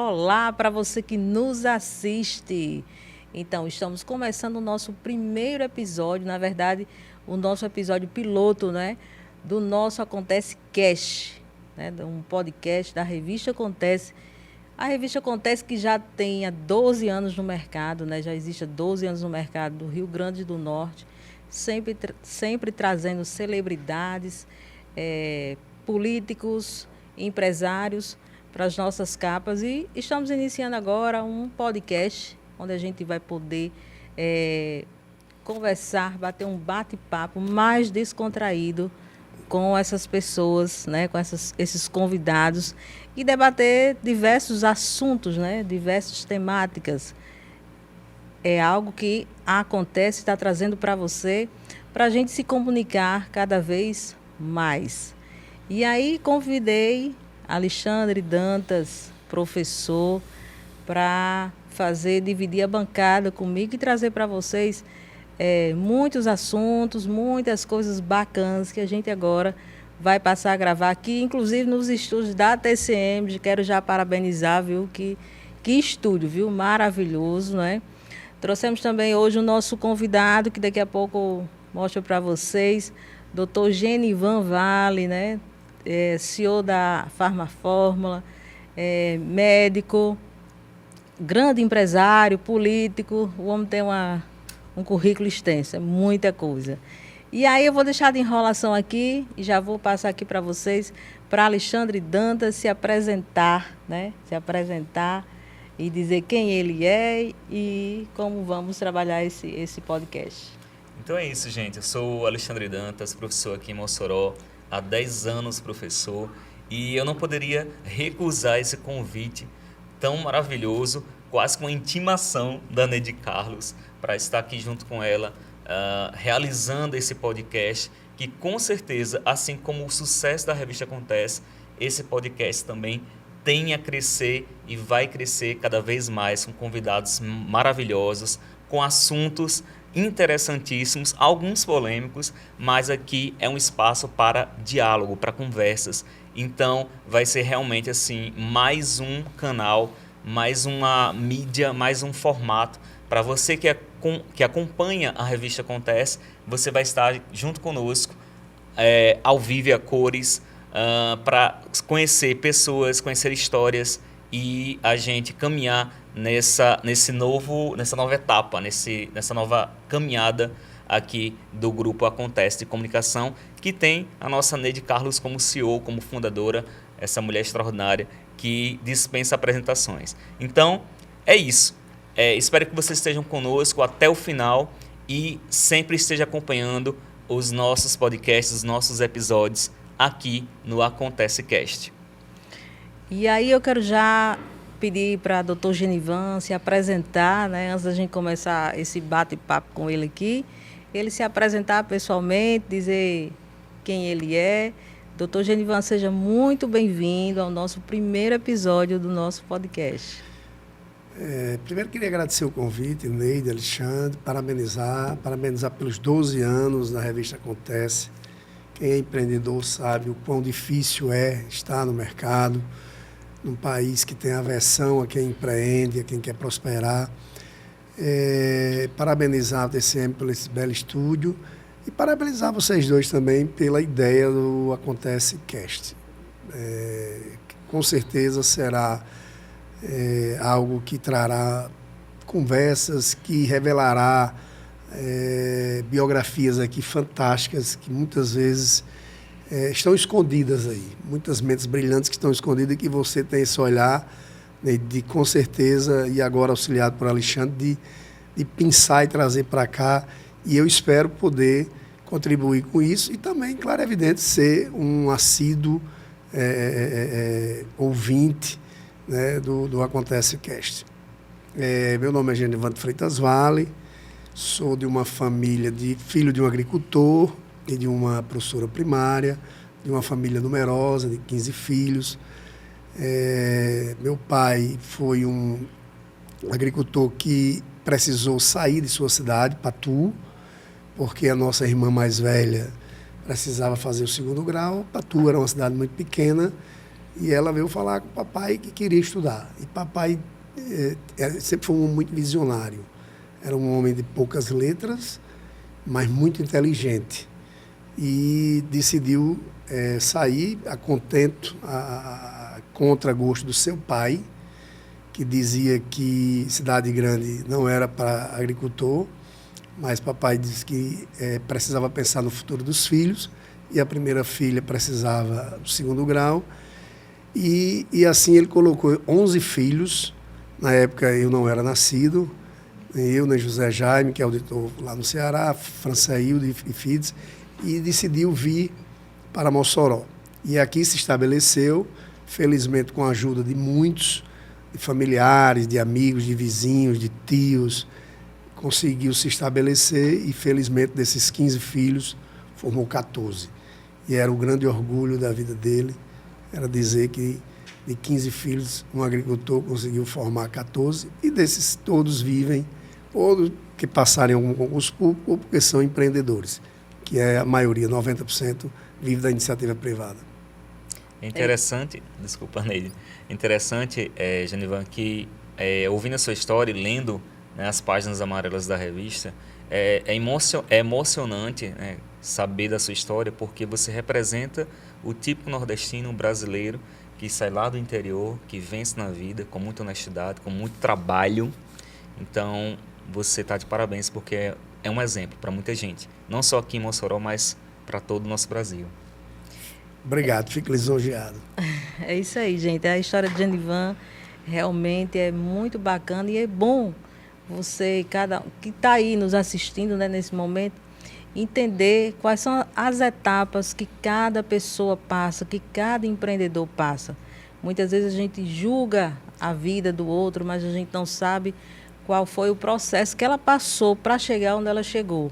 Olá para você que nos assiste. Então, estamos começando o nosso primeiro episódio, na verdade, o nosso episódio piloto, né, do nosso Acontece Cast, né, um podcast da Revista Acontece. A Revista Acontece que já tem há 12 anos no mercado, né, já existe há 12 anos no mercado do Rio Grande do Norte, sempre trazendo celebridades, políticos, empresários para as nossas capas, e estamos iniciando agora um podcast onde a gente vai poder conversar, bater um bate-papo mais descontraído com essas pessoas, né, com esses convidados, e debater diversos assuntos, né, diversas temáticas. É algo que acontece, está trazendo para você, para a gente se comunicar cada vez mais. E aí convidei Alexandre Dantas, professor, para dividir a bancada comigo e trazer para vocês muitos assuntos, muitas coisas bacanas que a gente agora vai passar a gravar aqui, inclusive nos estúdios da TCM. Quero já parabenizar, viu? Que estúdio, viu? Maravilhoso, né? Trouxemos também hoje o nosso convidado, que daqui a pouco mostro para vocês, Dr. Genivan Vale, né? CEO da Farmafórmula, médico, grande empresário, político. O homem tem um currículo extenso, é muita coisa. E aí eu vou deixar de enrolação aqui e já vou passar aqui para vocês, para Alexandre Dantas se apresentar, né? Se apresentar e dizer quem ele é e como vamos trabalhar esse podcast. Então é isso, gente. Eu sou o Alexandre Dantas, professor aqui em Mossoró, há 10 anos professor, e eu não poderia recusar esse convite tão maravilhoso, quase com uma intimação da Neide Carlos, para estar aqui junto com ela, realizando esse podcast, que com certeza, assim como o sucesso da Revista Acontece, esse podcast também tem a crescer e vai crescer cada vez mais, com convidados maravilhosos, com assuntos interessantíssimos, alguns polêmicos, mas aqui é um espaço para diálogo, para conversas. Então, vai ser realmente assim, mais um canal, mais uma mídia, mais um formato. Para você que acompanha a Revista Acontece, você vai estar junto conosco, ao vivo e a cores, para conhecer pessoas, conhecer histórias e a gente caminhar nessa nova etapa, nessa nova caminhada aqui do Grupo Acontece de Comunicação, que tem a nossa Neide Carlos como CEO, como fundadora, essa mulher extraordinária que dispensa apresentações. Então, é isso. Espero que vocês estejam conosco até o final e sempre esteja acompanhando os nossos podcasts, os nossos episódios aqui no Acontece Cast. E aí eu quero já pedir para o Dr. Genivan se apresentar, né, antes da gente começar esse bate-papo com ele aqui, ele se apresentar pessoalmente, dizer quem ele é. Dr. Genivan, seja muito bem-vindo ao nosso primeiro episódio do nosso podcast. Primeiro queria agradecer o convite, Neide, Alexandre, parabenizar pelos 12 anos da Revista Acontece. Quem é empreendedor sabe o quão difícil é estar no mercado, num país que tem aversão a quem empreende, a quem quer prosperar. Parabenizar a TCM pelo esse belo estúdio e parabenizar vocês dois também pela ideia do Acontece Cast. Com certeza será algo que trará conversas, que revelará biografias aqui fantásticas que muitas vezes estão escondidas aí, muitas mentes brilhantes que estão escondidas e que você tem esse olhar, né, de com certeza, e agora auxiliado por Alexandre, de pensar e trazer para cá, e eu espero poder contribuir com isso e também, claro, é evidente, ser um assíduo ouvinte, né, do Acontece Cast. Meu nome é Genivan Freitas Vale, sou de uma família filho de um agricultor e de uma professora primária, de uma família numerosa, de 15 filhos. Meu pai foi um agricultor que precisou sair de sua cidade, Patu, porque a nossa irmã mais velha precisava fazer o segundo grau. Patu era uma cidade muito pequena E ela veio falar com o papai que queria estudar. E papai sempre foi um homem muito visionário. Era um homem de poucas letras, mas muito inteligente. E decidiu sair a contento, a contragosto do seu pai, que dizia que cidade grande não era para agricultor, mas papai disse que precisava pensar no futuro dos filhos, e a primeira filha precisava do segundo grau. E assim ele colocou 11 filhos. Na época eu não era nascido, nem eu, nem José Jaime, que é auditor lá no Ceará, Francaildo e Fides, e decidiu vir para Mossoró. E aqui se estabeleceu, felizmente com a ajuda de muitos, de familiares, de amigos, de vizinhos, de tios, conseguiu se estabelecer e felizmente desses 15 filhos formou 14. E era o grande orgulho da vida dele, era dizer que de 15 filhos, um agricultor conseguiu formar 14, e desses todos vivem, ou que passaram em algum concurso público, ou porque são empreendedores, que é a maioria, 90%, vive da iniciativa privada. É interessante, desculpa, Neide, interessante, Genivan, que ouvindo a sua história e lendo, né, as páginas amarelas da revista, é emocionante, né, saber da sua história, porque você representa o típico nordestino brasileiro que sai lá do interior, que vence na vida com muita honestidade, com muito trabalho. Então, você está de parabéns, porque é um exemplo para muita gente, não só aqui em Mossoró, mas para todo o nosso Brasil. Obrigado, fico lisonjeado. É isso aí, gente. A história de Genivan realmente é muito bacana e é bom você, cada que está aí nos assistindo, né, nesse momento, entender quais são as etapas que cada pessoa passa, que cada empreendedor passa. Muitas vezes a gente julga a vida do outro, mas a gente não sabe qual foi o processo que ela passou para chegar onde ela chegou.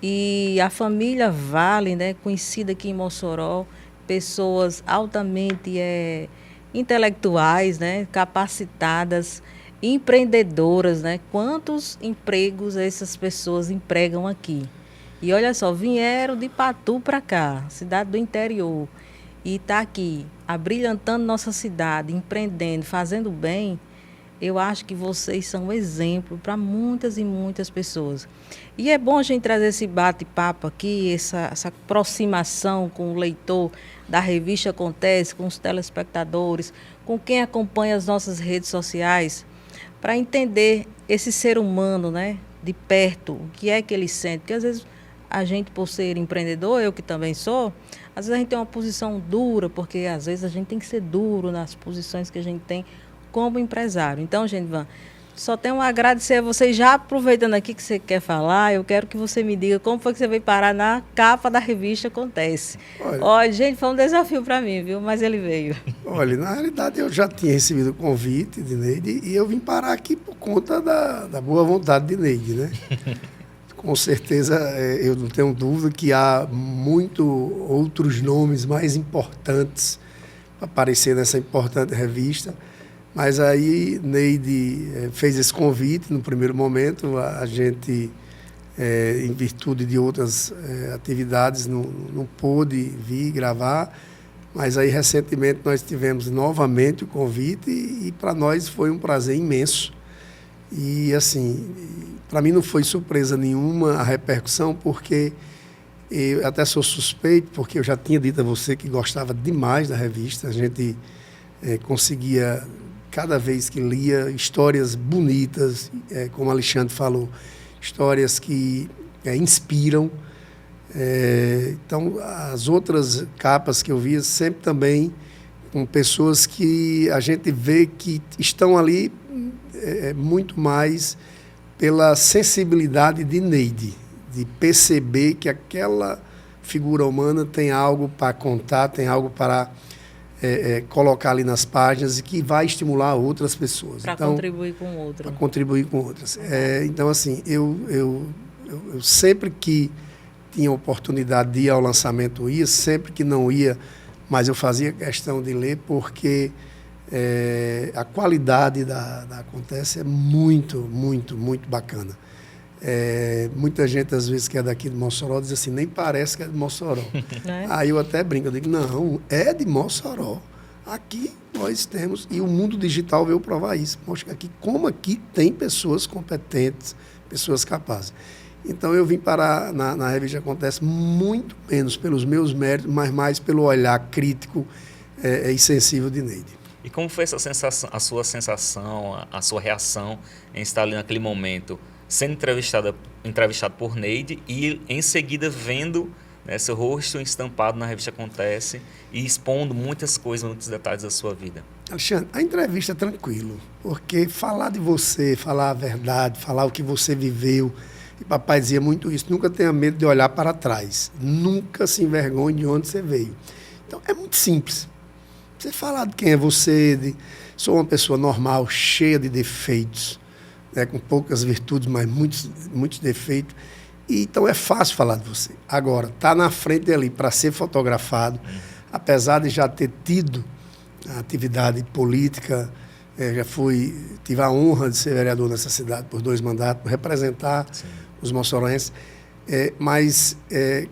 E a família Vale, né, conhecida aqui em Mossoró, pessoas altamente intelectuais, né, capacitadas, empreendedoras, né? Quantos empregos essas pessoas empregam aqui? E olha só, vieram de Patu para cá, cidade do interior, e está aqui, abrilhantando nossa cidade, empreendendo, fazendo bem. Eu acho que vocês são um exemplo para muitas e muitas pessoas. E é bom a gente trazer esse bate-papo aqui, essa aproximação com o leitor da revista Acontece, com os telespectadores, com quem acompanha as nossas redes sociais, para entender esse ser humano, né, de perto, o que é que ele sente. Porque às vezes a gente, por ser empreendedor, eu que também sou, às vezes a gente tem uma posição dura, porque às vezes a gente tem que ser duro nas posições que a gente tem como empresário. Então, Genivan, só tenho a agradecer a você. Já aproveitando aqui que você quer falar, eu quero que você me diga como foi que você veio parar na capa da revista Acontece. Olha, gente, foi um desafio para mim, viu? Mas ele veio. Olha, na realidade eu já tinha recebido o convite de Neide e eu vim parar aqui por conta da boa vontade de Neide, né? Com certeza, eu não tenho dúvida que há muito outros nomes mais importantes para aparecer nessa importante revista. Mas aí Neide fez esse convite no primeiro momento, a gente, em virtude de outras atividades, não pôde vir gravar, mas aí recentemente nós tivemos novamente o convite e para nós foi um prazer imenso. E assim, para mim não foi surpresa nenhuma a repercussão, porque eu até sou suspeito, porque eu já tinha dito a você que gostava demais da revista, a gente conseguia... Cada vez que lia, histórias bonitas, como o Alexandre falou, histórias que inspiram. Então, as outras capas que eu via, sempre também com pessoas que a gente vê que estão ali muito mais pela sensibilidade de Neide, de perceber que aquela figura humana tem algo para contar, tem algo para... colocar ali nas páginas e que vai estimular outras pessoas. Para contribuir com outras. Para contribuir com outras. Então, assim, eu sempre que tinha oportunidade de ir ao lançamento, ia, sempre que não ia, mas eu fazia questão de ler, porque a qualidade da Acontece é muito, muito, muito bacana. Muita gente, às vezes, que é daqui de Mossoró, diz assim, nem parece que é de Mossoró. Aí eu até brinco, eu digo, não, é de Mossoró. Aqui nós temos, e o mundo digital veio provar isso, mostra aqui como aqui tem pessoas competentes, pessoas capazes. Então eu vim parar na revista Acontece muito menos pelos meus méritos, mas mais pelo olhar crítico e sensível de Neide. E como foi essa sensação, a sua sensação, a sua reação em estar ali naquele momento, sendo entrevistado por Neide e em seguida vendo, né, seu rosto estampado na revista Acontece e expondo muitas coisas, muitos detalhes da sua vida? Alexandre, a entrevista é tranquilo, porque falar de você, falar a verdade, falar o que você viveu, e papai dizia muito isso, nunca tenha medo de olhar para trás, nunca se envergonhe de onde você veio. Então é muito simples. Você falar de quem é você, sou uma pessoa normal, cheia de defeitos, né, com poucas virtudes, mas muitos defeitos. E, então é fácil falar de você. Agora, estar na frente ali para ser fotografado, apesar de já ter tido a atividade política, tive a honra de ser vereador nessa cidade por 2 mandatos, representar os moçoroenses. Mas,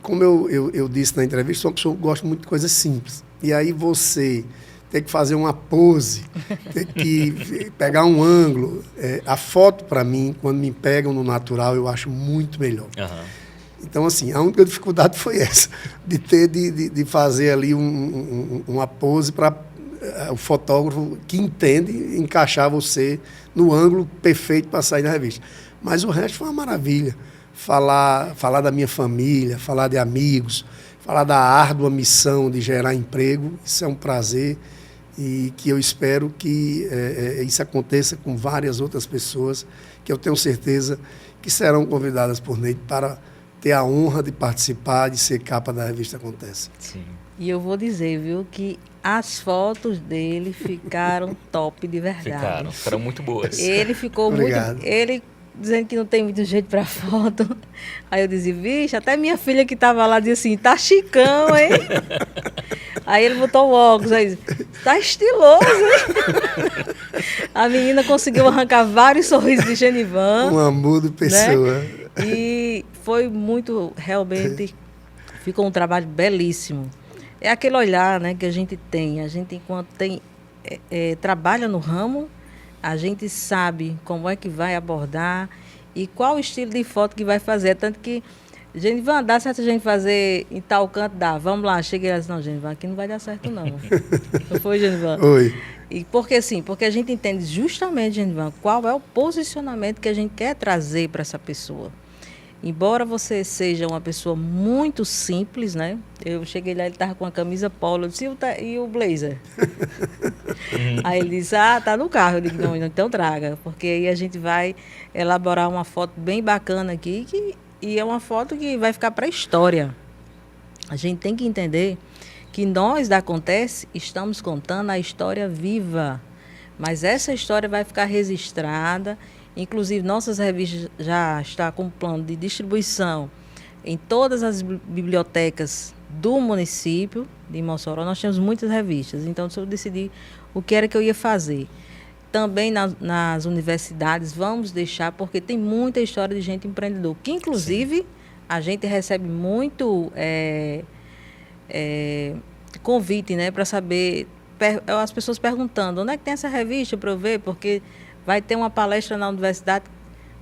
como eu disse na entrevista, sou uma pessoa que gosta muito de coisas simples. E aí você tem que fazer uma pose, tem que pegar um ângulo. A foto, para mim, quando me pegam no natural, eu acho muito melhor. Uhum. Então, assim, a única dificuldade foi essa, de fazer ali uma pose para o fotógrafo que entende encaixar você no ângulo perfeito para sair na revista. Mas o resto foi uma maravilha. Falar da minha família, falar de amigos, falar da árdua missão de gerar emprego, isso é um prazer e que eu espero que isso aconteça com várias outras pessoas, que eu tenho certeza que serão convidadas por Neide para ter a honra de participar, de ser capa da revista Acontece. Sim. E eu vou dizer, viu, que as fotos dele ficaram top de verdade. Ficaram muito boas. Ele ficou Obrigado. muito... Ele dizendo que não tem muito jeito para foto. Aí eu dizia, vixe, até minha filha que estava lá dizia assim, tá chicão, hein? Aí ele botou o óculos, aí disse, tá estiloso, hein? A menina conseguiu arrancar vários sorrisos de Genivan. Um amor de pessoa. Né? E foi muito, realmente, ficou um trabalho belíssimo. É aquele olhar, né, que a gente, enquanto trabalha no ramo, a gente sabe como é que vai abordar e qual o estilo de foto que vai fazer. Tanto que, Genivan, dá certo a gente fazer em tal canto? Dá. Vamos lá. Cheguei lá e disse, não, Genivan, aqui não vai dar certo, não. Não foi, Genivan? Oi. E porque a gente entende justamente, Genivan, qual é o posicionamento que a gente quer trazer para essa pessoa. Embora você seja uma pessoa muito simples, né? Eu cheguei lá, ele estava com a camisa polo, eu disse, e o blazer? Aí ele disse, tá no carro. Eu digo, não, então traga, porque aí a gente vai elaborar uma foto bem bacana aqui, e é uma foto que vai ficar para a história. A gente tem que entender que nós, da Acontece, estamos contando a história viva, mas essa história vai ficar registrada. Inclusive, nossas revistas já estão com plano de distribuição em todas as bibliotecas do município de Mossoró. Nós temos muitas revistas, então eu decidi o que era que eu ia fazer. Também nas universidades vamos deixar, porque tem muita história de gente empreendedor, que inclusive Sim. a gente recebe muito convite, né, para saber, as pessoas perguntando, onde é que tem essa revista para eu ver, porque vai ter uma palestra na universidade,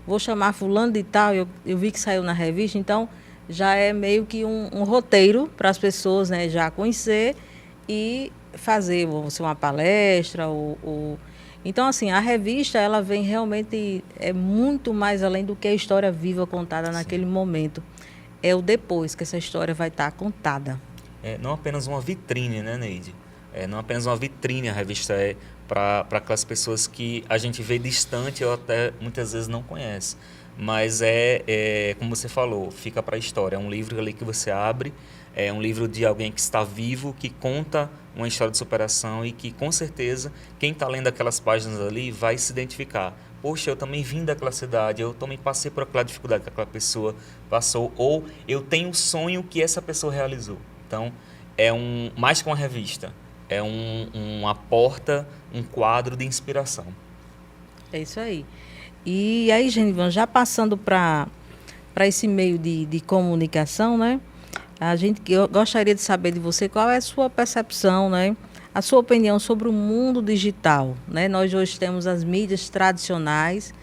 vou chamar fulano de tal, eu vi que saiu na revista, então já é meio que um roteiro para as pessoas, né, já conhecer e fazer uma palestra. Então, assim, a revista, ela vem realmente, muito mais além do que a história viva contada naquele momento. É o depois que essa história vai estar contada. Não apenas uma vitrine, né, Neide? Não apenas uma vitrine, a revista para aquelas pessoas que a gente vê distante ou até muitas vezes não conhece. Mas como você falou, fica para a história. É um livro ali que você abre, é um livro de alguém que está vivo, que conta uma história de superação e que, com certeza, quem está lendo aquelas páginas ali vai se identificar. Poxa, eu também vim daquela cidade, eu também passei por aquela dificuldade que aquela pessoa passou, ou eu tenho um sonho que essa pessoa realizou. Então, mais que uma revista. É uma porta, um quadro de inspiração. É isso aí. E aí, Genivan, já passando para esse meio de comunicação, né? Eu gostaria de saber de você qual é a sua percepção, né? a sua opinião sobre o mundo digital, né? Nós hoje temos as mídias tradicionais.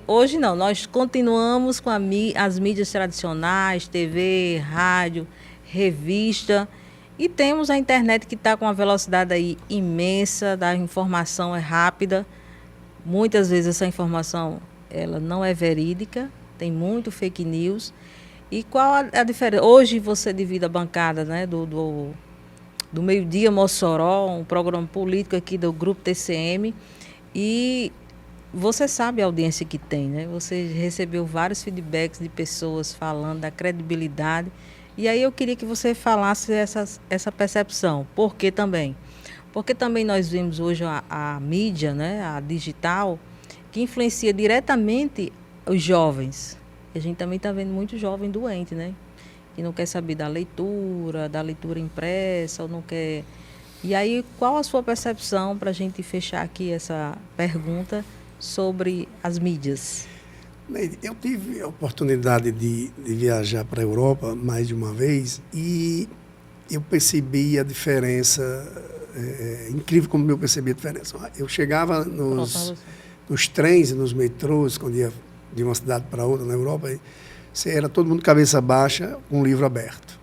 Hoje não, nós continuamos com as mídias tradicionais, TV, rádio, revista, e temos a internet que está com uma velocidade aí imensa, a informação é rápida. Muitas vezes essa informação ela não é verídica, tem muito fake news. E qual a diferença? Hoje você divide a bancada, né, do Meio-Dia Mossoró, um programa político aqui do Grupo TCM, e você sabe a audiência que tem, né? Você recebeu vários feedbacks de pessoas falando da credibilidade. E aí eu queria que você falasse essa percepção. Por que também? Porque também nós vemos hoje a mídia, né, a digital, que influencia diretamente os jovens. A gente também está vendo muito jovem doente, né? Que não quer saber da leitura impressa, ou não quer... E aí, qual a sua percepção, para a gente fechar aqui essa pergunta, sobre as mídias? Neide, eu tive a oportunidade de viajar para a Europa mais de uma vez e eu percebi a diferença, incrível como eu percebi a diferença. Eu chegava nos trens e nos metrôs, quando ia de uma cidade para outra na Europa, era todo mundo cabeça baixa, com um livro aberto.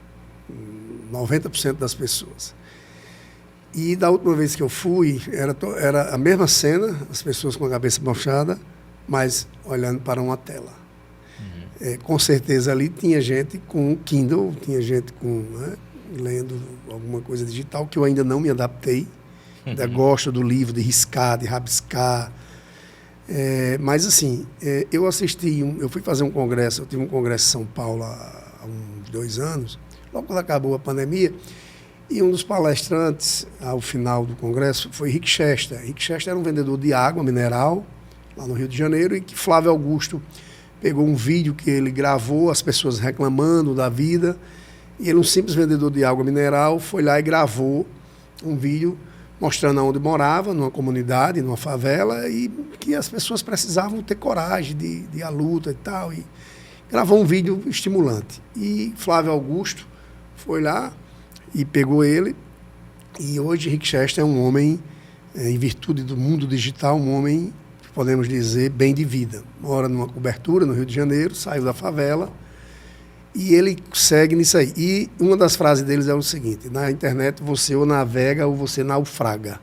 90% das pessoas. E da última vez que eu fui, era a mesma cena, as pessoas com a cabeça baixada, mas olhando para uma tela. Com certeza ali tinha gente com Kindle, tinha gente com, né, lendo alguma coisa digital, que eu ainda não me adaptei. Ainda gosto do livro, de riscar, de rabiscar. Mas assim, eu fui fazer um congresso, eu tive um congresso em São Paulo há uns 2 anos, logo quando acabou a pandemia, e um dos palestrantes, ao final do congresso, foi Rick Chester. Rick Chester era um vendedor de água mineral, lá no Rio de Janeiro, e que Flávio Augusto pegou um vídeo que ele gravou, as pessoas reclamando da vida, e ele, um simples vendedor de água mineral, foi lá e gravou um vídeo mostrando onde morava, numa comunidade, numa favela, e que as pessoas precisavam ter coragem de ir à luta e tal, e gravou um vídeo estimulante. E Flávio Augusto foi lá e pegou ele, e hoje Rick Chester é um homem, em virtude do mundo digital, um homem, podemos dizer, bem de vida. Mora numa cobertura no Rio de Janeiro, saiu da favela, e ele segue nisso aí. E uma das frases deles é o seguinte: na internet você ou navega ou você naufraga.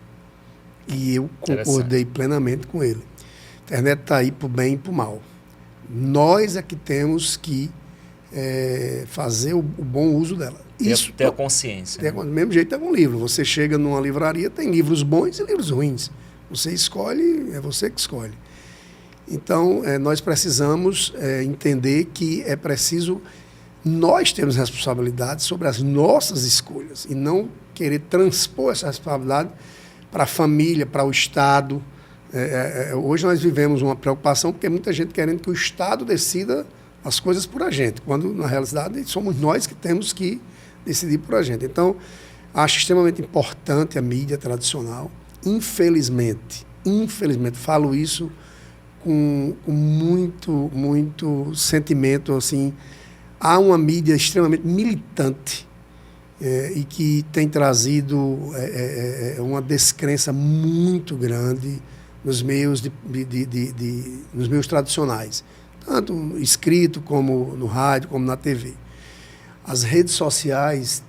E eu concordei plenamente com ele. A internet está aí para o bem e para o mal. Nós é que temos que fazer o bom uso dela. Isso, ter a consciência. Do mesmo jeito é um livro. Você chega numa livraria, tem livros bons e livros ruins. Você escolhe, é você que escolhe. Então, nós precisamos entender que é preciso... Nós temos responsabilidade sobre as nossas escolhas e não querer transpor essa responsabilidade para a família, para o Estado. Hoje nós vivemos uma preocupação porque muita gente querendo que o Estado decida as coisas por a gente, quando na realidade somos nós que temos que decidir por a gente. Então, acho extremamente importante a mídia tradicional. Infelizmente, falo isso com muito sentimento, assim. Há uma mídia extremamente militante e que tem trazido uma descrença muito grande nos meios, nos meios tradicionais, tanto escrito como no rádio, como na TV. As redes sociais,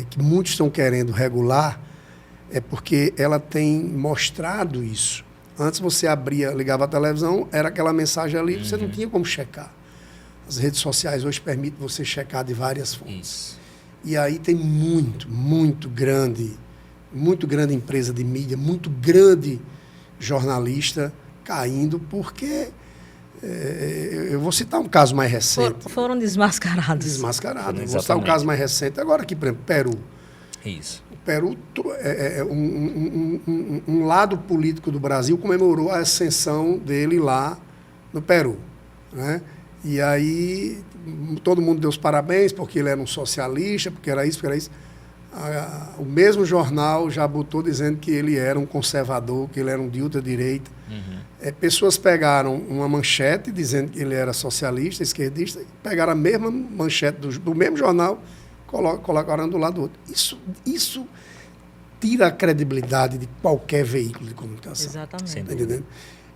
que muitos estão querendo regular, é porque ela tem mostrado isso. Antes você ligava a televisão, era aquela mensagem ali, você não tinha como checar. As redes sociais hoje permitem você checar de várias fontes. Isso. E aí tem muito grande empresa de mídia, muito grande jornalista caindo, porque eu vou citar um caso mais recente. Foram desmascarados. Desmascarados. Vou citar um caso mais recente, agora aqui, por exemplo, Peru. Isso. O Peru, um lado político do Brasil comemorou a ascensão dele lá no Peru, né? E aí todo mundo deu os parabéns porque ele era um socialista, porque era isso. O mesmo jornal já botou dizendo que ele era um conservador, que ele era um de ultradireita. Pessoas pegaram uma manchete dizendo que ele era socialista, esquerdista, e pegaram a mesma manchete do mesmo jornal, colocaram do lado do outro. Isso tira a credibilidade de qualquer veículo de comunicação. Exatamente. Sem Tá dúvida. entendendo?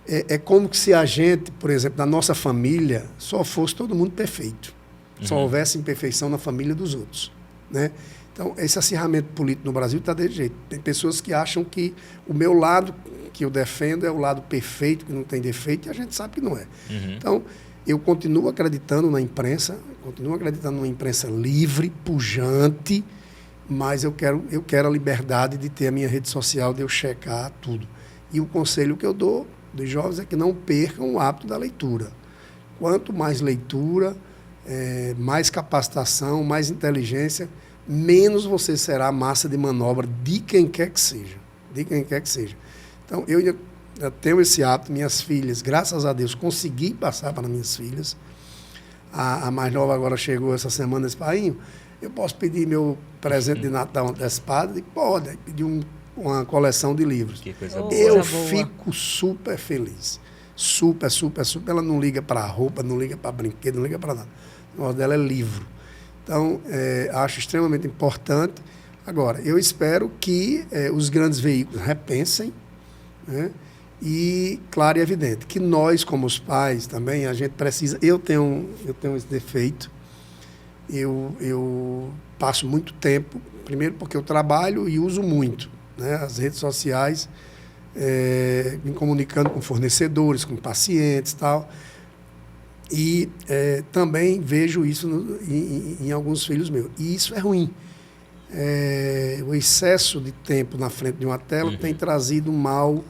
É como que se a gente, por exemplo, na nossa família, só fosse todo mundo perfeito. Só houvesse imperfeição na família dos outros, né? Então, esse acirramento político no Brasil está desse jeito. Tem pessoas que acham que o meu lado que eu defendo é o lado perfeito, que não tem defeito, e a gente sabe que não é. Então, eu continuo acreditando na imprensa, continuo acreditando numa imprensa livre, pujante, mas eu quero a liberdade de ter a minha rede social, de eu checar tudo. E o conselho que eu dou dos jovens é que não percam o hábito da leitura. Quanto mais leitura, mais capacitação, mais inteligência, menos você será massa de manobra de quem quer que seja. De quem quer que seja. Então, eu tenho esse hábito, minhas filhas, graças a Deus, consegui passar para minhas filhas. A mais nova agora chegou essa semana, disse, pai, eu posso pedir meu presente de Natal antecipado? E pode, aí pedi uma coleção de livros. Que coisa boa. Eu Coisa boa. fico super feliz. Super, super, super. Ela não liga para roupa, não liga para brinquedo, não liga para nada. O negócio dela é livro. Então, acho extremamente importante. Agora, eu espero que os grandes veículos repensem, né? E, claro e evidente, que nós, como os pais também, a gente precisa... Eu tenho esse defeito. Eu passo muito tempo, primeiro porque eu trabalho e uso muito, né, as redes sociais, me comunicando com fornecedores, com pacientes e tal. E também vejo isso em alguns filhos meus. E isso é ruim. O excesso de tempo na frente de uma tela tem trazido um mal,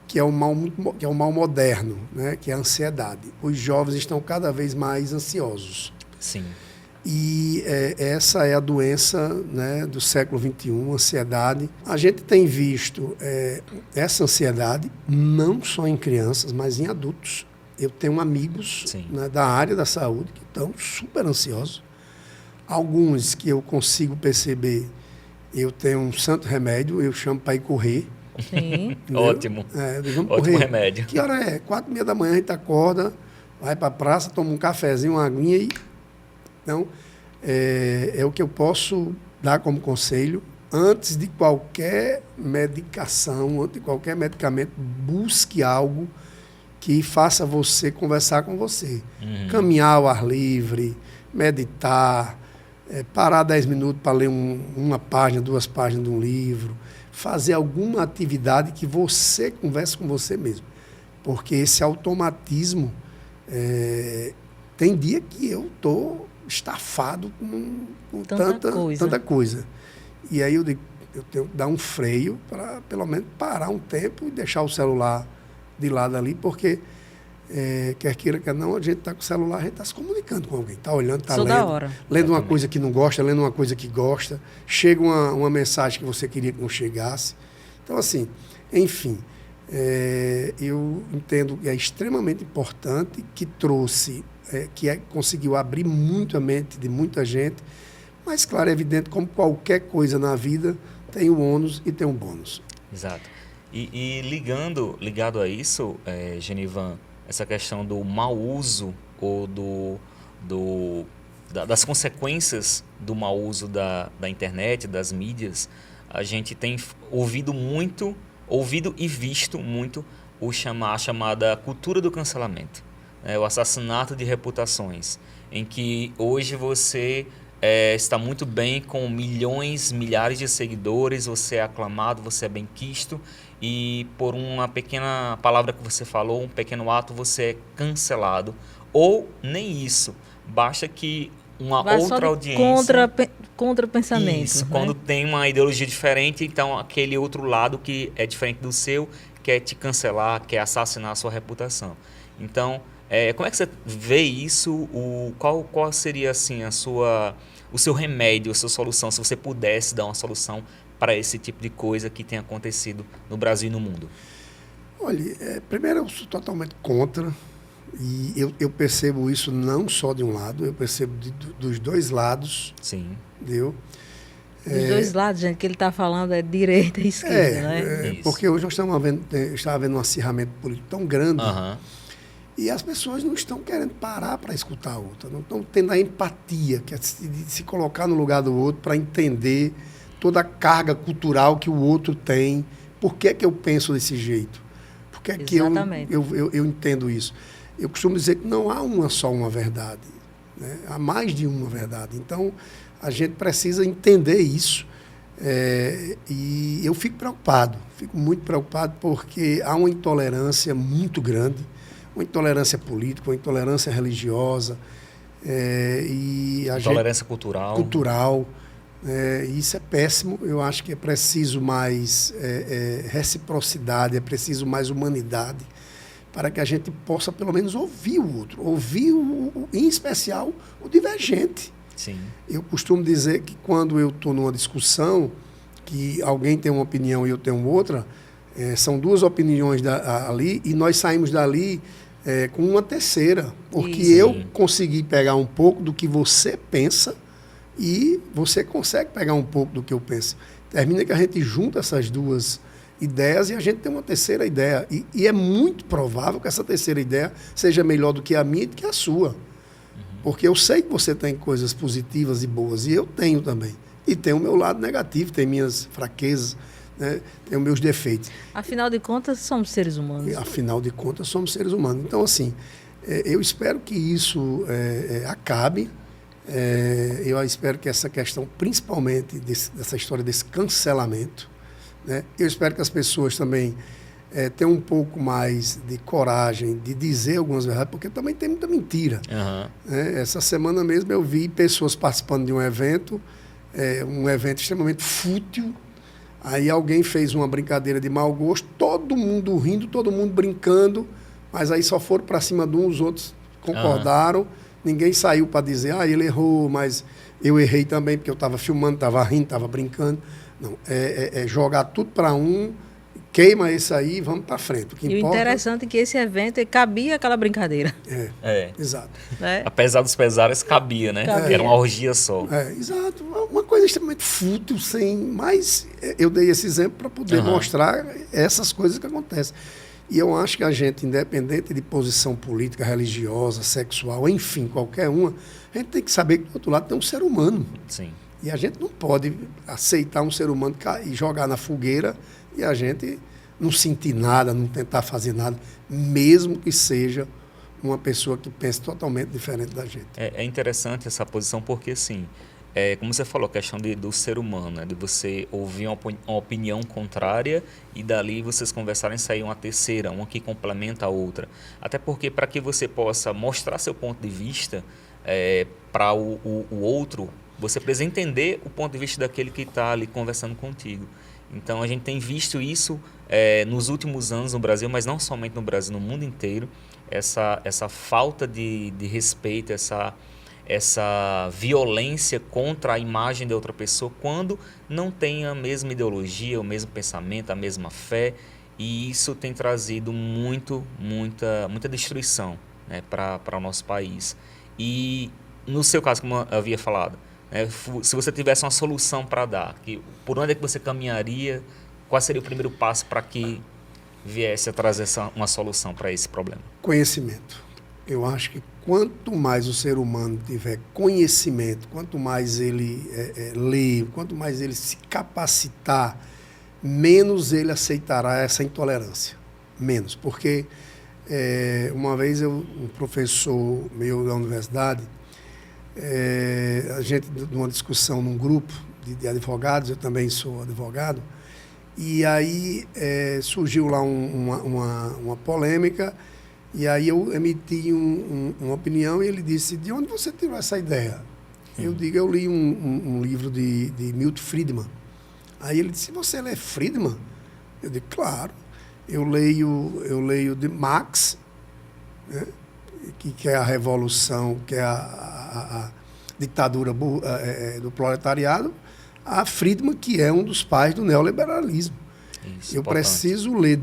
que é um mal moderno, né, que é a ansiedade. Os jovens estão cada vez mais ansiosos. Sim. E essa é a doença, né, do século XXI, ansiedade. A gente tem visto essa ansiedade não só em crianças, mas em adultos. Eu tenho amigos, né, da área da saúde que estão super ansiosos. Alguns que eu consigo perceber, eu tenho um santo remédio, eu chamo para ir correr. Sim. Ótimo. Vamos Ótimo correr. remédio. Que hora é? 4h30 da manhã a gente acorda, vai para a praça, toma um cafezinho, uma aguinha e... Então, é o que eu posso dar como conselho. Antes de qualquer medicação, antes de qualquer medicamento, busque algo que faça você conversar com você. Caminhar ao ar livre, meditar, parar 10 minutos para ler uma página, 2 páginas de um livro, fazer alguma atividade que você converse com você mesmo. Porque esse automatismo, tem dia que eu estou estafado com tanta coisa. E aí eu digo, eu tenho que dar um freio para, pelo menos, parar um tempo e deixar o celular de lado ali, porque, quer queira, quer não, a gente está com o celular, a gente está se comunicando com alguém, está olhando, está lendo. Toda hora. Lendo uma coisa que não gosta, lendo uma coisa que gosta, chega uma mensagem que você queria que não chegasse. Então, assim, enfim, eu entendo que é extremamente importante, que trouxe, conseguiu abrir muito a mente de muita gente, mas, claro, é evidente, como qualquer coisa na vida, tem o ônus e tem o bônus. Exato. E ligado a isso, Genivan, essa questão do mau uso ou das consequências do mau uso da internet, das mídias, a gente tem ouvido e visto muito a chamada cultura do cancelamento, né? O assassinato de reputações, em que hoje você está muito bem com milhares de seguidores, você é aclamado, você é bem-quisto, e por uma pequena palavra que você falou, um pequeno ato, você é cancelado. Ou nem isso, basta que outra audiência... Contra pensamento. Isso, né? quando tem uma ideologia diferente, então aquele outro lado que é diferente do seu quer te cancelar, quer assassinar a sua reputação. Então, como é que você vê isso? Qual seria assim o seu remédio, a sua solução, se você pudesse dar uma solução para esse tipo de coisa que tem acontecido no Brasil e no mundo? Olha, primeiro eu sou totalmente contra, e eu percebo isso não só de um lado, eu percebo dos dois lados. Sim. Entendeu? Dos dois lados, gente, que ele está falando é direita e esquerda, né? Porque hoje nós estamos vendo um acirramento político tão grande, e as pessoas não estão querendo parar para escutar a outra, não estão tendo a empatia, que é de se colocar no lugar do outro para entender toda a carga cultural que o outro tem. Por que é que eu penso desse jeito? Por que é que eu entendo isso? Eu costumo dizer que não há só uma verdade, né? Há mais de uma verdade. Então, a gente precisa entender isso. E eu fico muito preocupado, porque há uma intolerância muito grande, uma intolerância política, uma intolerância religiosa, intolerância cultural. Isso é péssimo. Eu acho que é preciso mais reciprocidade, é preciso mais humanidade, para que a gente possa pelo menos ouvir o outro, em especial o divergente. Sim. Eu costumo dizer que quando eu estou numa discussão, que alguém tem uma opinião e eu tenho outra, são duas opiniões ali, e nós saímos dali com uma terceira, porque eu consegui pegar um pouco do que você pensa e você consegue pegar um pouco do que eu penso. Termina que a gente junta essas duas ideias e a gente tem uma terceira ideia. E é muito provável que essa terceira ideia seja melhor do que a minha e do que a sua. Porque eu sei que você tem coisas positivas e boas, e eu tenho também. E tem o meu lado negativo, tem minhas fraquezas, né? Tem os meus defeitos. Afinal de contas, somos seres humanos. Afinal de contas, somos seres humanos. Então, assim, eu espero que isso acabe. Eu espero que essa questão, principalmente dessa história desse cancelamento, né? Eu espero que as pessoas também tenham um pouco mais de coragem de dizer algumas verdades, porque também tem muita mentira. Né? Essa semana mesmo eu vi pessoas participando de um evento extremamente fútil. Aí alguém fez uma brincadeira de mau gosto, todo mundo rindo, todo mundo brincando, mas aí só foram para cima de um, os outros concordaram. Ninguém saiu para dizer, ele errou, mas eu errei também, porque eu estava filmando, estava rindo, estava brincando. Não, jogar tudo para um, queima esse aí e vamos para frente. O interessante é que esse evento cabia aquela brincadeira. Exato. Apesar dos pesares, cabia, né? Cabia. Era uma orgia só. Exato. Uma coisa extremamente fútil, mas eu dei esse exemplo para poder mostrar essas coisas que acontecem. E eu acho que a gente, independente de posição política, religiosa, sexual, enfim, qualquer uma, a gente tem que saber que do outro lado tem um ser humano. Sim. E a gente não pode aceitar um ser humano e jogar na fogueira e a gente não sentir nada, não tentar fazer nada, mesmo que seja uma pessoa que pense totalmente diferente da gente. É interessante essa posição porque, assim, como você falou, a questão do ser humano, né? De você ouvir uma opinião contrária e dali vocês conversarem e sair uma terceira, uma que complementa a outra. Até porque para que você possa mostrar seu ponto de vista para o outro, você precisa entender o ponto de vista daquele que está ali conversando contigo. Então a gente tem visto isso nos últimos anos no Brasil, mas não somente no Brasil, no mundo inteiro, essa falta de respeito, essa violência contra a imagem de outra pessoa quando não tem a mesma ideologia, o mesmo pensamento, a mesma fé, e isso tem trazido muita destruição, né, para o nosso país. E no seu caso, como eu havia falado, se você tivesse uma solução para dar, por onde é que você caminharia, qual seria o primeiro passo para que viesse a trazer uma solução para esse problema? Conhecimento. Eu acho que quanto mais o ser humano tiver conhecimento, quanto mais ele lê, quanto mais ele se capacitar, menos ele aceitará essa intolerância. Menos. Porque uma vez um professor meu da universidade, a gente, numa discussão num grupo de advogados, eu também sou advogado, e aí surgiu lá uma polêmica, e aí eu emiti uma opinião e ele disse, de onde você tirou essa ideia? Eu digo, eu li um livro de Milton Friedman. Aí ele disse, você lê Friedman? Eu digo, claro. Eu leio de Marx, né? Que é a revolução, que é a ditadura do proletariado, a Friedman, que é um dos pais do neoliberalismo. Isso, eu preciso ler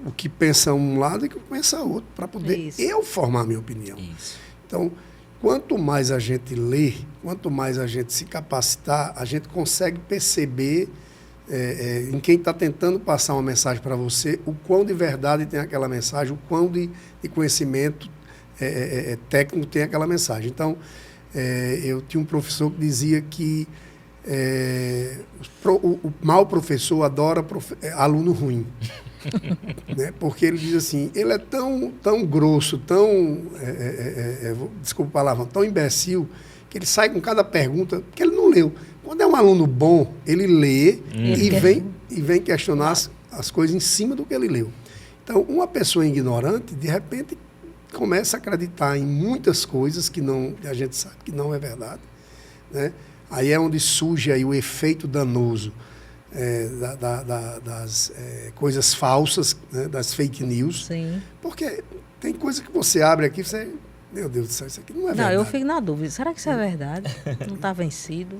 o que pensa um lado e o que pensa outro, para poder eu formar a minha opinião. Isso. Então, quanto mais a gente lê, quanto mais a gente se capacitar, a gente consegue perceber em quem está tentando passar uma mensagem para você, o quão de verdade tem aquela mensagem, o quão de conhecimento técnico tem aquela mensagem. Então, eu tinha um professor que dizia que O mau professor adora aluno ruim. Né? Porque ele diz assim, ele é tão grosso, desculpa a palavra, tão imbecil, que ele sai com cada pergunta que ele não leu. Quando é um aluno bom, ele lê e vem questionar as coisas em cima do que ele leu. Então, uma pessoa ignorante, de repente, começa a acreditar em muitas coisas que a gente sabe que não é verdade. Né? Aí é onde surge aí o efeito danoso das coisas falsas, né? Das fake news. Sim. Porque tem coisa que você abre aqui, meu Deus do céu, isso aqui não é verdade. Não, eu fico na dúvida. Será que isso é verdade? Não está vencido?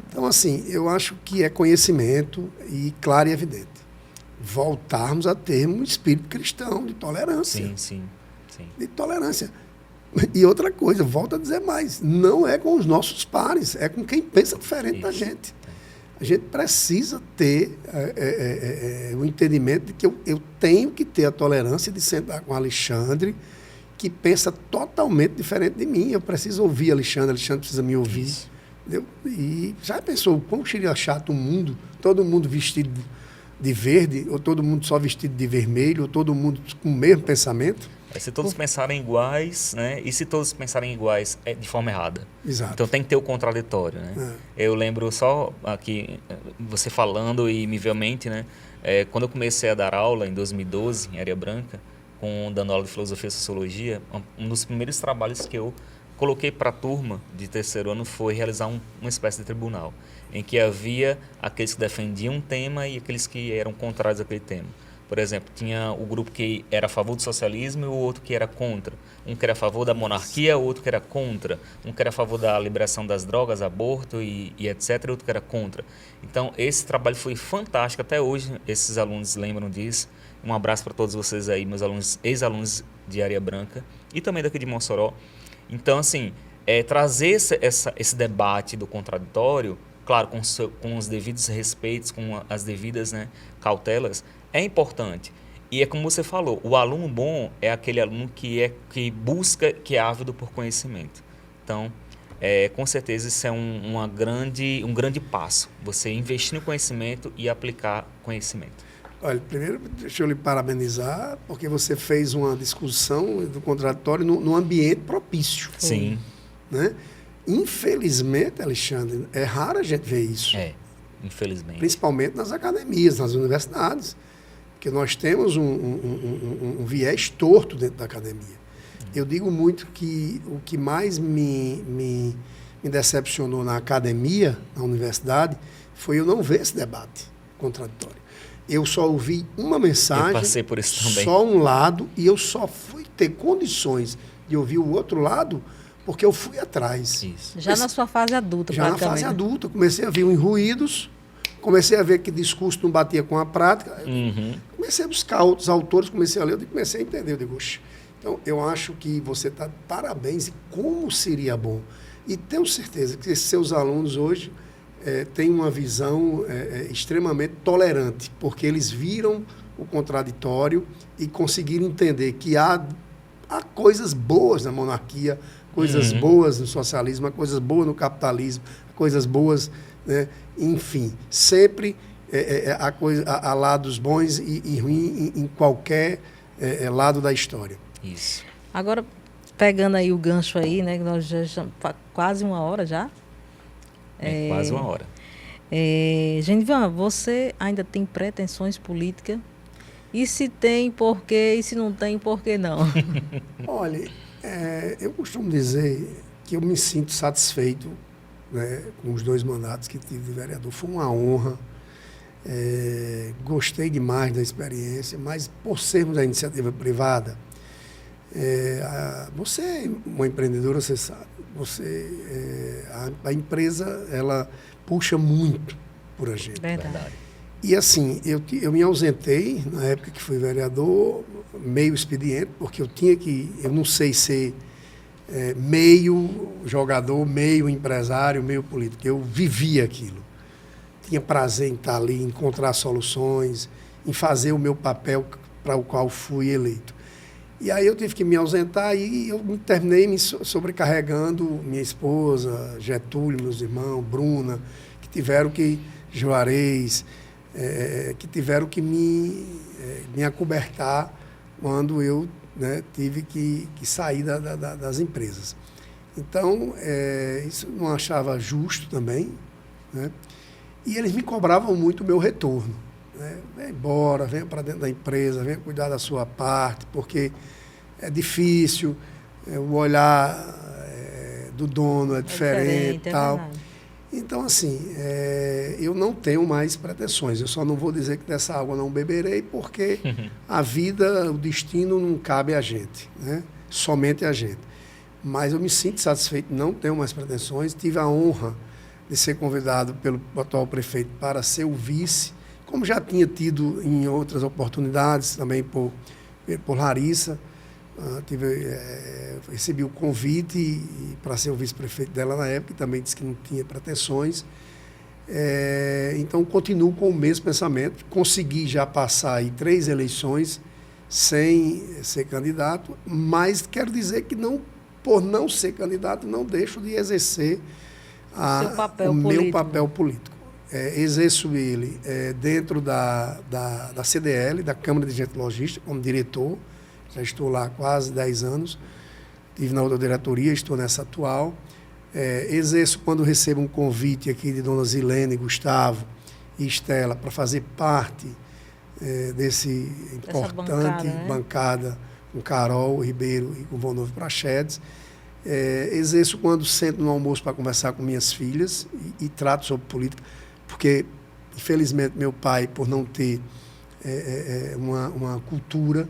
Então, assim, eu acho que é conhecimento e claro e evidente. Voltarmos a ter um espírito cristão de tolerância. Sim. De tolerância. E outra coisa, volto a dizer mais, não é com os nossos pares, é com quem pensa diferente da gente. A gente precisa ter o entendimento de que eu tenho que ter a tolerância de sentar com o Alexandre, que pensa totalmente diferente de mim. Eu preciso ouvir Alexandre precisa me ouvir. Entendeu? E já pensou como seria chato o mundo, todo mundo vestido de verde, ou todo mundo só vestido de vermelho, ou todo mundo com o mesmo pensamento? Se todos pensarem iguais, né? E se todos pensarem iguais, é de forma errada. Exato. Então tem que ter o contraditório, né? Eu lembro só aqui, você falando e me veio à mente, né? Quando eu comecei a dar aula em 2012, em Areia Branca, dando aula de filosofia e sociologia, um dos primeiros trabalhos que eu coloquei para a turma de terceiro ano foi realizar uma espécie de tribunal, em que havia aqueles que defendiam um tema e aqueles que eram contrários àquele tema. Por exemplo, tinha o grupo que era a favor do socialismo e o outro que era contra. Um que era a favor da monarquia, o outro que era contra. Um que era a favor da liberação das drogas, aborto e etc., e outro que era contra. Então, esse trabalho foi fantástico. Até hoje, esses alunos lembram disso. Um abraço para todos vocês aí, meus alunos, ex-alunos de Areia Branca e também daqui de Mossoró. Então, assim, trazer esse debate do contraditório, claro, com os devidos respeitos, com as devidas, né, cautelas, é importante. E é como você falou, o aluno bom é aquele aluno que busca, que é ávido por conhecimento. Então, com certeza isso é um grande passo, você investir no conhecimento e aplicar conhecimento. Olha, primeiro, deixa eu lhe parabenizar, porque você fez uma discussão do contraditório num ambiente propício. Sim. Né? Infelizmente, Alexandre, é raro a gente ver isso. Infelizmente. Principalmente nas academias, nas universidades. Porque nós temos um viés torto dentro da academia. Eu digo muito que o que mais me decepcionou na academia, na universidade, foi eu não ver esse debate contraditório. Eu só ouvi uma mensagem, eu passei por isso também. Só um lado, e eu só fui ter condições de ouvir o outro lado porque eu fui atrás. Isso. Já na sua fase adulta, já na fase adulta, comecei a ver uns ruídos, comecei a ver que discurso não batia com a prática, comecei a buscar outros autores, comecei a ler, comecei a entender, eu digo, então eu acho que você está de parabéns, e como seria bom. E tenho certeza que seus alunos hoje têm uma visão extremamente tolerante, porque eles viram o contraditório e conseguiram entender que há coisas boas na monarquia, coisas boas no socialismo, há coisas boas no capitalismo, coisas boas, né? Enfim, sempre há lados bons e ruins em qualquer lado da história. Isso. Agora, pegando aí o gancho aí, né, que nós já estamos quase uma hora já. Quase uma hora. Genivan, você ainda tem pretensões políticas? E se tem, por quê? E se não tem, por que não? Olha, eu costumo dizer que eu me sinto satisfeito, né, com os 2 mandatos que tive de vereador. Foi uma honra. Gostei demais da experiência, mas por sermos da iniciativa privada, você é uma empreendedora, você sabe. A empresa, ela puxa muito por a gente. Verdade. E assim, eu me ausentei na época que fui vereador, meio expediente, porque eu não sei ser meio jogador, meio empresário, meio político. Eu vivia aquilo. Tinha prazer em estar ali, em encontrar soluções, em fazer o meu papel para o qual fui eleito. E aí eu tive que me ausentar e eu terminei me sobrecarregando minha esposa, Getúlio, meus irmãos, Bruna, que tiveram que, Juarez, que tiveram que me acobertar quando eu, né, tive que sair das empresas. Então, isso eu não achava justo também, né? E eles me cobravam muito o meu retorno, né? Vem embora, venha para dentro da empresa, venha cuidar da sua parte, porque é difícil, o olhar do dono é diferente e tal. Então, assim, eu não tenho mais pretensões. Eu só não vou dizer que dessa água não beberei, porque a vida, o destino não cabe a gente, né? Somente a gente. Mas eu me sinto satisfeito, não tenho mais pretensões. Tive a honra de ser convidado pelo atual prefeito para ser o vice, como já tinha tido em outras oportunidades, também por Larissa. Recebi o convite para ser o vice-prefeito dela na época, e também disse que não tinha pretensões. Então, continuo com o mesmo pensamento. Consegui já passar aí 3 eleições sem ser candidato, mas quero dizer que por não ser candidato, não deixo de exercer o meu papel político. Exerço ele dentro da CDL, da Câmara de Dirigentes Logística, como diretor. Já estou lá há quase 10 anos. Estive na outra diretoria, estou nessa atual. Exerço quando recebo um convite aqui de Dona Zilene, Gustavo e Estela para fazer parte desse importante bancada com Carol Ribeiro e com Von Prachedes. Exerço quando sento no almoço para conversar com minhas filhas e trato sobre política, porque, infelizmente, meu pai, por não ter uma cultura,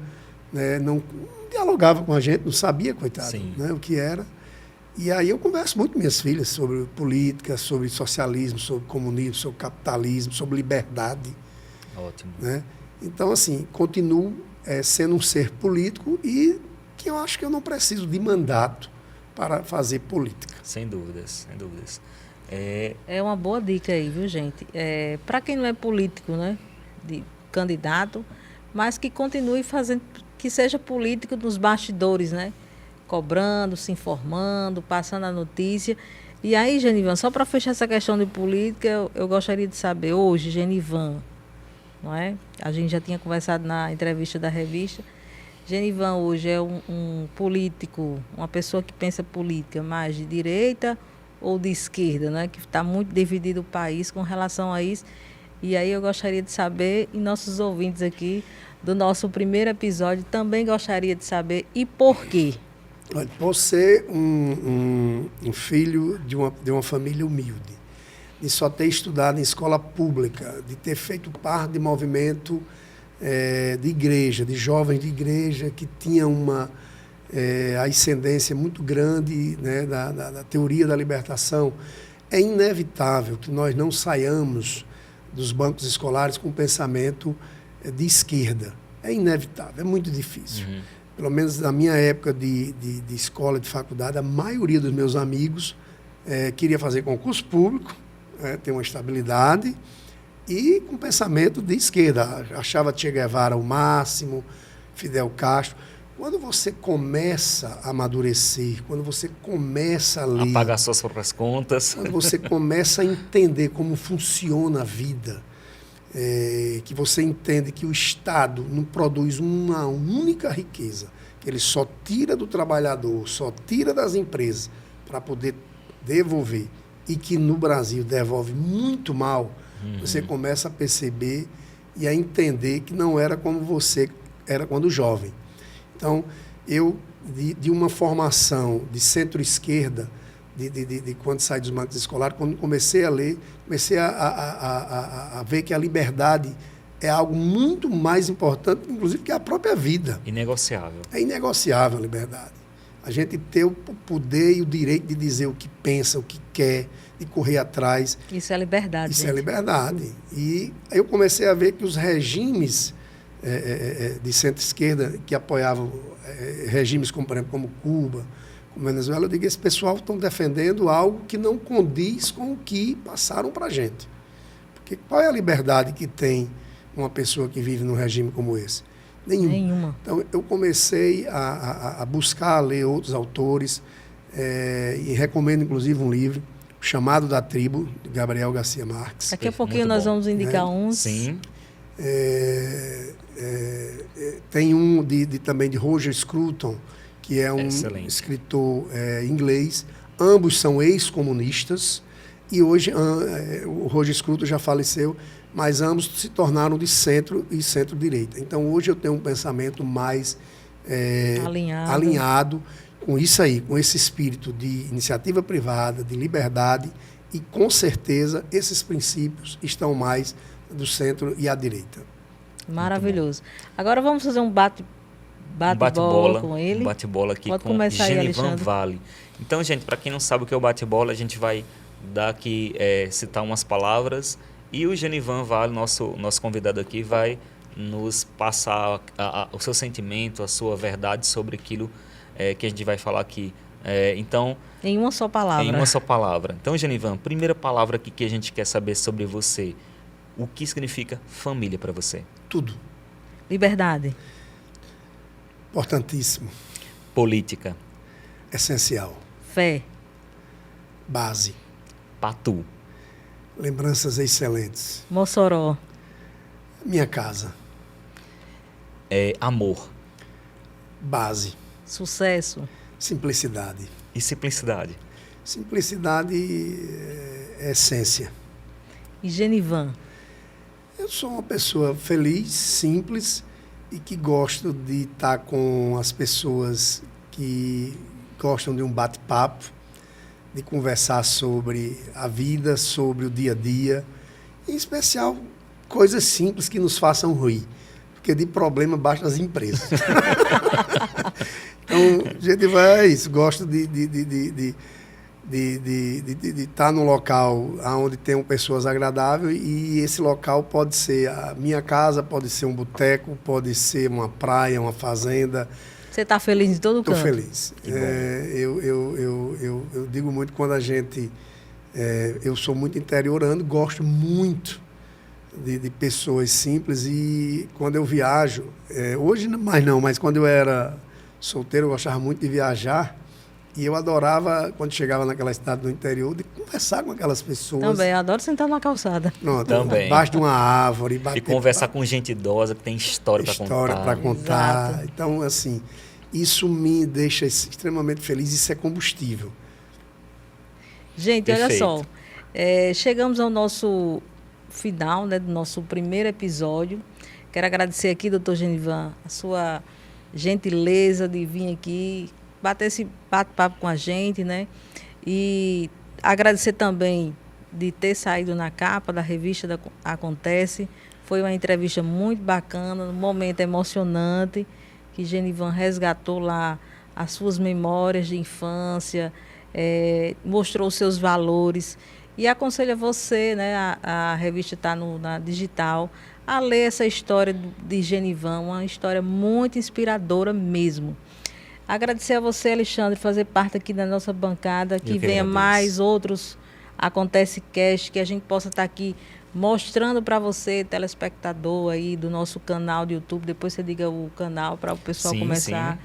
né, não dialogava com a gente, não sabia, coitado, né, o que era. E aí eu converso muito com minhas filhas sobre política, sobre socialismo, sobre comunismo, sobre capitalismo, sobre liberdade. Ótimo. Né? Então, assim, continuo sendo um ser político e que eu acho que eu não preciso de mandato para fazer política. Sem dúvidas, sem dúvidas. É uma boa dica aí, viu, gente? Para quem não é político, né, de candidato, mas que continue fazendo, que seja político nos bastidores, né? Cobrando, se informando, passando a notícia. E aí, Genivan, só para fechar essa questão de política, eu gostaria de saber, hoje, Genivan, não é? A gente já tinha conversado na entrevista da revista. Genivan hoje é um político, uma pessoa que pensa política mais de direita ou de esquerda, né? Que está muito dividido o país com relação a isso. E aí eu gostaria de saber, e nossos ouvintes aqui do nosso primeiro episódio também gostaria de saber, e por quê? Por ser um filho de uma família humilde, de só ter estudado em escola pública, de ter feito parte de movimento de igreja, de jovens de igreja que tinham uma ascendência muito grande, né, da teoria da libertação, é inevitável que nós não saiamos dos bancos escolares com pensamento de esquerda. É inevitável, é muito difícil. Uhum. Pelo menos na minha época de escola, de faculdade, a maioria dos meus amigos queria fazer concurso público, ter uma estabilidade e com pensamento de esquerda. Achava Che Guevara o máximo, Fidel Castro. Quando você começa a amadurecer, quando você começa a ler... A pagar suas próprias contas. Quando você começa a entender como funciona a vida, que você entende que o Estado não produz uma única riqueza, que ele só tira do trabalhador, só tira das empresas para poder devolver, e que no Brasil devolve muito mal, você começa a perceber e a entender que não era como você era quando jovem. Então, eu, de uma formação de centro-esquerda, de quando saí dos bancos escolares, quando comecei a ler, comecei a ver que a liberdade é algo muito mais importante, inclusive, que a própria vida. Inegociável. É inegociável a liberdade. A gente ter o poder e o direito de dizer o que pensa, o que quer, de correr atrás. Isso é liberdade. Isso é liberdade. E aí eu comecei a ver que os regimes de centro-esquerda que apoiavam regimes como, por exemplo, como Cuba, como Venezuela, eu digo, esse pessoal estão defendendo algo que não condiz com o que passaram para a gente. Porque qual é a liberdade que tem uma pessoa que vive num regime como esse? Nenhuma. Então, eu comecei a buscar, a ler outros autores, e recomendo, inclusive, um livro, Chamado da Tribo, de Gabriel Garcia Marques. Daqui a pouquinho Muito nós bom. vamos indicar uns. Sim. Tem um também de Roger Scruton, que é um Excelente. escritor inglês. Ambos são ex-comunistas e hoje o Roger Scruton já faleceu, mas ambos se tornaram de centro e centro-direita. Então hoje eu tenho um pensamento mais alinhado com isso aí, com esse espírito de iniciativa privada, de liberdade, e com certeza esses princípios estão mais do centro e à direita. Maravilhoso. Agora vamos fazer um bate-bola com ele. Um bate-bola aqui Pode com começar aí, Genivan Alexandre. Vale. Então, gente, para quem não sabe o que é o bate-bola, a gente vai dar aqui, citar umas palavras, e o Genivan Vale, nosso convidado aqui, vai nos passar o seu sentimento, a sua verdade sobre aquilo que a gente vai falar aqui. Então, Em uma só palavra. em uma só palavra. Então, Genivan, primeira palavra aqui que a gente quer saber sobre você. O que significa família para você? Tudo. Liberdade. Importantíssimo. Política. Essencial. Fé. Base. Patu. Lembranças excelentes. Mossoró. Minha casa. Amor. Base. Sucesso. Simplicidade. E simplicidade. Simplicidade é essência. E Genivan. Eu sou uma pessoa feliz, simples e que gosto de estar com as pessoas que gostam de um bate-papo, de conversar sobre a vida, sobre o dia a dia, em especial coisas simples que nos façam rir, porque de problema basta as empresas. Então, a gente vai isso, gosto de estar num local onde tenham pessoas agradáveis, e esse local pode ser a minha casa, pode ser um boteco, pode ser uma praia, uma fazenda. Você está feliz em todo Estou canto? feliz. Eu digo muito quando a gente... eu sou muito interiorano, gosto muito de pessoas simples, e quando eu viajo, hoje mais não, mas quando eu era solteiro eu gostava muito de viajar, e eu adorava, quando chegava naquela cidade do interior, de conversar com aquelas pessoas. Também, eu adoro sentar numa calçada. Pronto, Também. embaixo de uma árvore. E conversar com gente idosa que tem história para contar. História para contar. Exato. Então, assim, isso me deixa extremamente feliz, isso é combustível. Gente, olha Perfeito. só. Chegamos ao nosso final, né, do nosso primeiro episódio. Quero agradecer aqui, doutor Genivan, a sua gentileza de vir aqui, bater esse bate-papo com a gente, né? E agradecer também de ter saído na capa da revista da Acontece. Foi uma entrevista muito bacana, um momento emocionante, que Genivan resgatou lá as suas memórias de infância, mostrou os seus valores. E aconselho a você, né, a revista está na digital, a ler essa história de Genivan, uma história muito inspiradora mesmo. Agradecer a você, Alexandre, fazer parte aqui da nossa bancada, que venha agradeço. mais outros Acontece Cast, que a gente possa estar aqui mostrando para você, telespectador aí do nosso canal do YouTube. Depois você diga o canal para o pessoal Sim, começar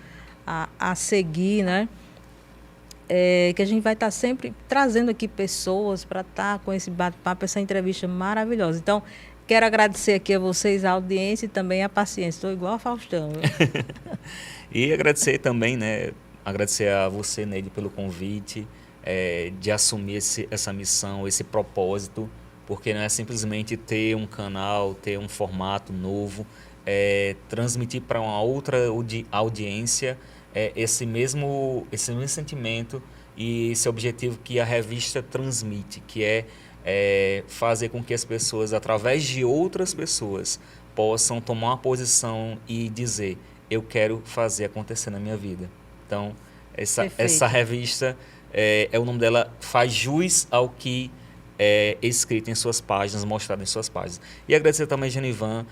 a seguir, né? Que a gente vai estar sempre trazendo aqui pessoas para estar com esse bate-papo, essa entrevista maravilhosa. Então, quero agradecer aqui a vocês, a audiência e também a paciência. Estou igual a Faustão. E agradecer também, né? Agradecer a você, Neide, pelo convite, de assumir essa missão, esse propósito, porque não é simplesmente ter um canal, ter um formato novo, transmitir para uma outra audiência esse mesmo sentimento e esse objetivo que a revista transmite, que é fazer com que as pessoas, através de outras pessoas, possam tomar uma posição e dizer: eu quero fazer acontecer na minha vida. Então, essa revista, o nome dela faz jus ao que é escrito em suas páginas, mostrado em suas páginas. E agradecer também a Genivan,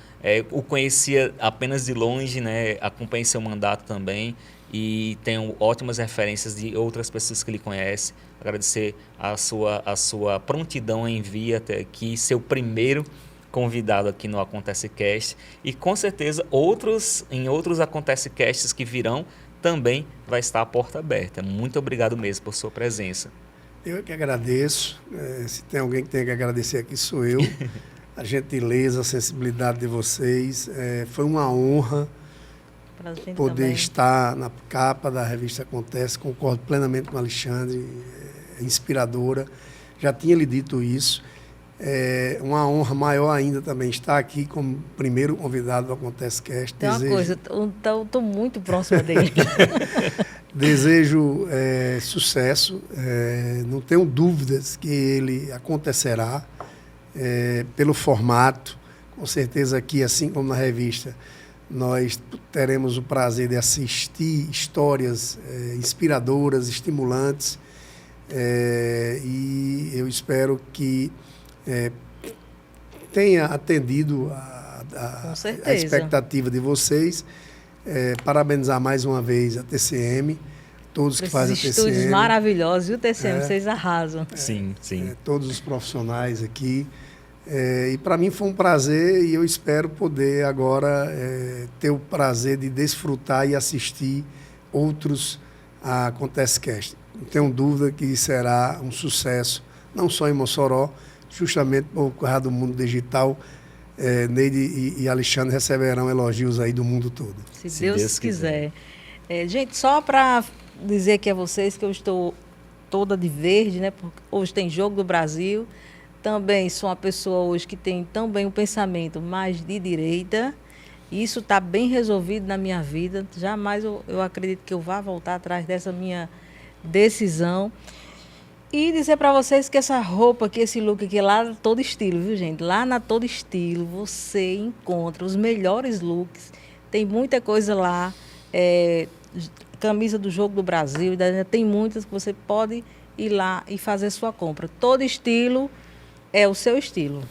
o conhecia apenas de longe, né? Acompanhei seu mandato também e tenho ótimas referências de outras pessoas que lhe conhecem. Agradecer a sua prontidão em vir até aqui, seu primeiro convidado aqui no Acontece Cast, e com certeza em outros Acontece Casts que virão também vai estar a porta aberta. Muito obrigado mesmo por sua presença. Eu que agradeço. Se tem alguém que tem que agradecer aqui, sou eu. A gentileza, a sensibilidade de vocês. Foi uma honra poder também estar na capa da revista Acontece. Concordo plenamente com o Alexandre. É inspiradora. Já tinha lhe dito isso. É uma honra maior ainda também estar aqui como primeiro convidado do Acontece Cast. Tem uma coisa, estou muito próxima dele. Desejo sucesso, não tenho dúvidas que ele acontecerá pelo formato. Com certeza aqui, assim como na revista, nós teremos o prazer de assistir histórias inspiradoras, estimulantes, e eu espero que tenha atendido a expectativa de vocês. Parabenizar mais uma vez a TCM, todos que fazem a TCM. Estúdios maravilhosos, viu, TCM? Vocês arrasam. Sim. Todos os profissionais aqui. E para mim foi um prazer e eu espero poder agora ter o prazer de desfrutar e assistir outros a Acontece Cast. Não tenho dúvida que será um sucesso, não só em Mossoró, justamente por causa do mundo digital. Neide e Alexandre receberão elogios aí do mundo todo. Se Deus quiser. Gente, só para dizer aqui a vocês que eu estou toda de verde, né? Porque hoje tem Jogo do Brasil. Também sou uma pessoa hoje que tem também um pensamento mais de direita. Isso está bem resolvido na minha vida. Jamais eu acredito que eu vá voltar atrás dessa minha decisão. E dizer para vocês que essa roupa aqui, esse look aqui, lá na Todo Estilo, viu, gente? Lá na Todo Estilo você encontra os melhores looks. Tem muita coisa lá. Camisa do Jogo do Brasil, tem muitas que você pode ir lá e fazer sua compra. Todo Estilo é o seu estilo.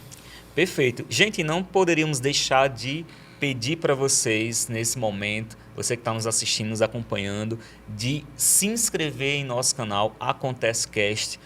Perfeito. Gente, não poderíamos deixar de pedir para vocês, nesse momento, você que está nos assistindo, nos acompanhando, de se inscrever em nosso canal Acontece Cast.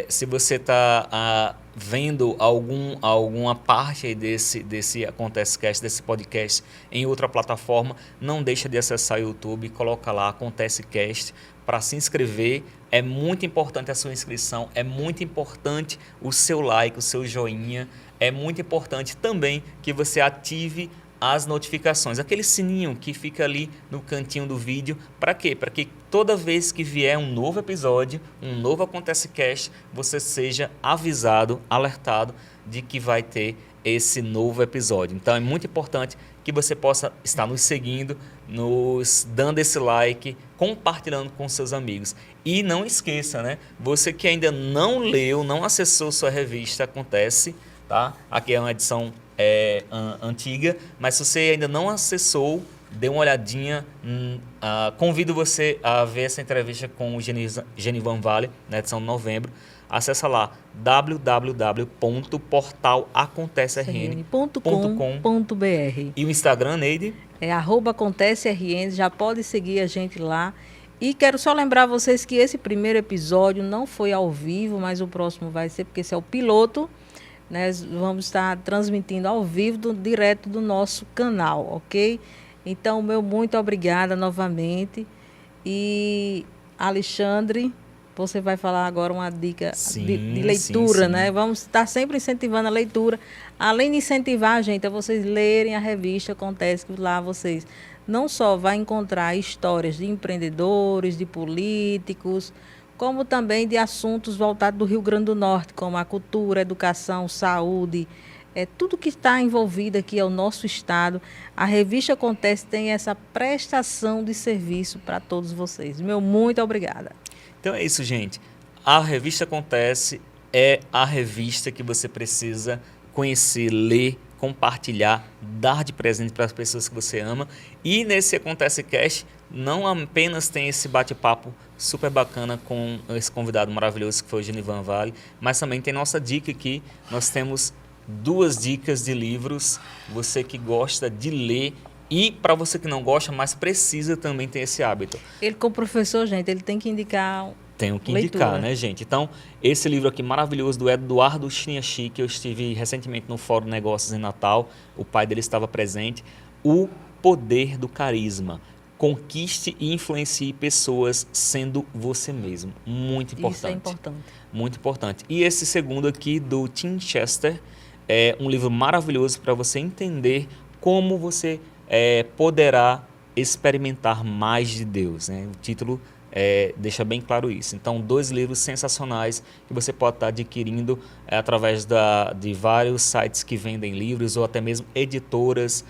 Se você está vendo alguma parte aí desse Acontece Cast, desse podcast em outra plataforma, não deixa de acessar o YouTube, coloca lá Acontece Cast para se inscrever. É muito importante a sua inscrição, é muito importante o seu like, o seu joinha, é muito importante também que você ative as notificações, aquele sininho que fica ali no cantinho do vídeo. Para quê? Para que toda vez que vier um novo episódio, um novo Acontece Cast, você seja avisado, alertado de que vai ter esse novo episódio. Então é muito importante que você possa estar nos seguindo, nos dando esse like, compartilhando com seus amigos. E não esqueça, né? Você que ainda não leu, não acessou sua revista Acontece, tá? Aqui é uma edição antiga, mas se você ainda não acessou, dê uma olhadinha. Convido você a ver essa entrevista com o Genivan Vale, na edição de novembro. Acessa lá www.portalacontecern.com.br. E o Instagram, Neide? É @AconteceRN, já pode seguir a gente lá. E quero só lembrar vocês que esse primeiro episódio não foi ao vivo, mas o próximo vai ser, porque esse é o piloto. Nós vamos estar transmitindo ao vivo, direto do nosso canal, ok? Então, meu muito obrigada novamente. E, Alexandre, você vai falar agora uma dica de leitura, né? Vamos estar sempre incentivando a leitura. Além de incentivar a gente a vocês lerem a revista Acontece, que lá vocês não só vão encontrar histórias de empreendedores, de políticos, como também de assuntos voltados do Rio Grande do Norte, como a cultura, a educação, saúde, tudo que está envolvido aqui é o nosso estado. A revista Acontece tem essa prestação de serviço para todos vocês. Meu muito obrigada. Então é isso, gente. A revista Acontece é a revista que você precisa conhecer, ler, compartilhar, dar de presente para as pessoas que você ama. E nesse Acontece Cast, não apenas tem esse bate-papo super bacana com esse convidado maravilhoso que foi o Genivan Vale, mas também tem nossa dica aqui. Nós temos 2 dicas de livros, você que gosta de ler e para você que não gosta, mas precisa também ter esse hábito. Ele como professor, gente, ele tem que indicar Tenho que indicar, né, gente? Então, esse livro aqui maravilhoso do Eduardo Chiniachi, que eu estive recentemente no Fórum Negócios em Natal, o pai dele estava presente, O Poder do Carisma. conquiste e influencie pessoas sendo você mesmo. Muito importante. Isso é importante. Muito importante. E esse segundo aqui, do Tim Chester, é um livro maravilhoso para você entender como você poderá experimentar mais de Deus, né? O título deixa bem claro isso. Então, 2 livros sensacionais que você pode estar adquirindo através de vários sites que vendem livros ou até mesmo editoras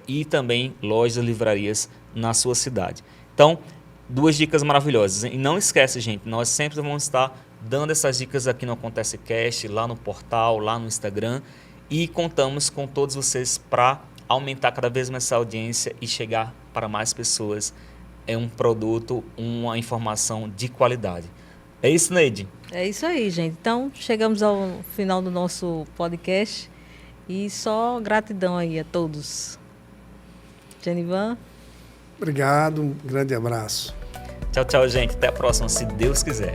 e também lojas, livrarias na sua cidade. Então, 2 dicas maravilhosas. E não esquece, gente, nós sempre vamos estar dando essas dicas aqui no Acontece Cast, lá no portal, lá no Instagram, e contamos com todos vocês para aumentar cada vez mais essa audiência e chegar para mais pessoas. É um produto, uma informação de qualidade. É isso, Neide? É isso aí, gente. Então, chegamos ao final do nosso podcast e só gratidão aí a todos. Genivan? Obrigado, um grande abraço. Tchau, tchau, gente. Até a próxima, se Deus quiser.